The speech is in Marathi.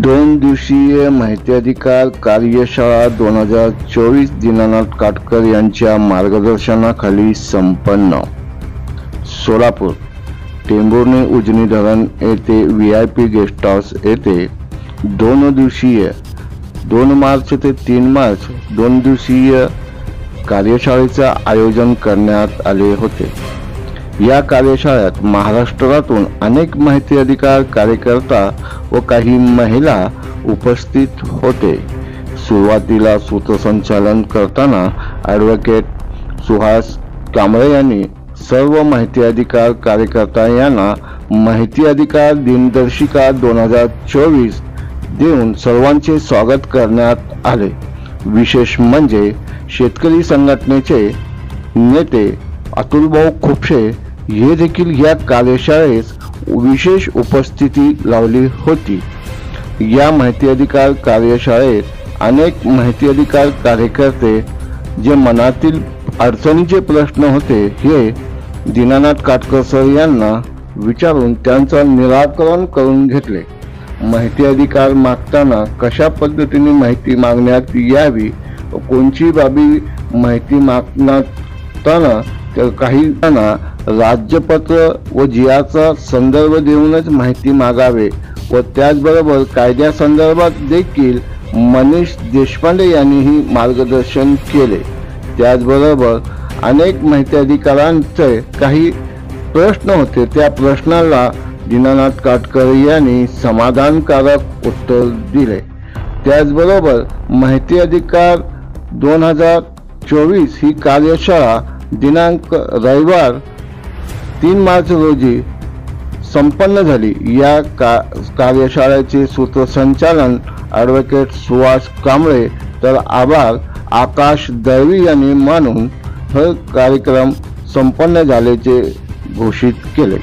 2 दिवसीय माहिती अधिकार कार्यशाळा 2024 दीनानाथ काटकर यांच्या मार्गदर्शनाखाली संपन्न. सोलापूर टेंभुर्णी उजनी धरण येथे VIP गेस्ट हाऊस येथे 2 दिवसीय 2 मार्च ते 3 मार्च 2 दिवसीय कार्यशाळेचे आयोजन करण्यात आले होते. या कार्यशाळेत महाराष्ट्रातून अनेक माहिती अधिकार कार्यकर्ता व काही महिला उपस्थित होते. सुरुवातीला सूत्रसंचालन करताना ॲडव्होकेट सुहास कांबळे यांनी सर्व माहिती अधिकार कार्यकर्ता यांना माहिती अधिकार दिनदर्शिका 2024 देऊन सर्वांचे स्वागत करण्यात आले. विशेष म्हणजे शेतकरी संघटनेचे नेते अतुलभाऊ खुपशे हे देखील या कार्यशाळेस विशेष उपस्थिती लावली होती. या माहिती अधिकार कार्यशाळेत अनेक माहिती अधिकार कार्यकर्ते जे मनातील अडचणीचे प्रश्न होते हे दीनानाथ काटकर सर यांना विचारून त्यांचं निराकरण करून घेतले. माहिती अधिकार मागताना कशा पद्धतीने माहिती मागण्यात यावी, कोणची बाबी माहिती मागताना तर काही जणांना राज्यपत्र व जियाचा संदर्भ देऊनच माहिती मागावे व त्याचबरोबर कायद्यासंदर्भात देखील मनीष देशपांडे यांनीही मार्गदर्शन केले. त्याचबरोबर अनेक माहिती अधिकारांचे काही प्रश्न होते, त्या प्रश्नाला दीनानाथ काटकर यांनी समाधानकारक उत्तर दिले. त्याचबरोबर माहिती अधिकार 2024 ही कार्यशाळा दिनांक रविवार 3 मार्च रोजी संपन्न झाली. या कार्यशाळेचे सूत्रसंचालन ॲडव्होकेट सुहास कांबळे तर आभार आकाश दळवी यांनी मानून हा कार्यक्रम संपन्न झाल्याचे घोषित केले.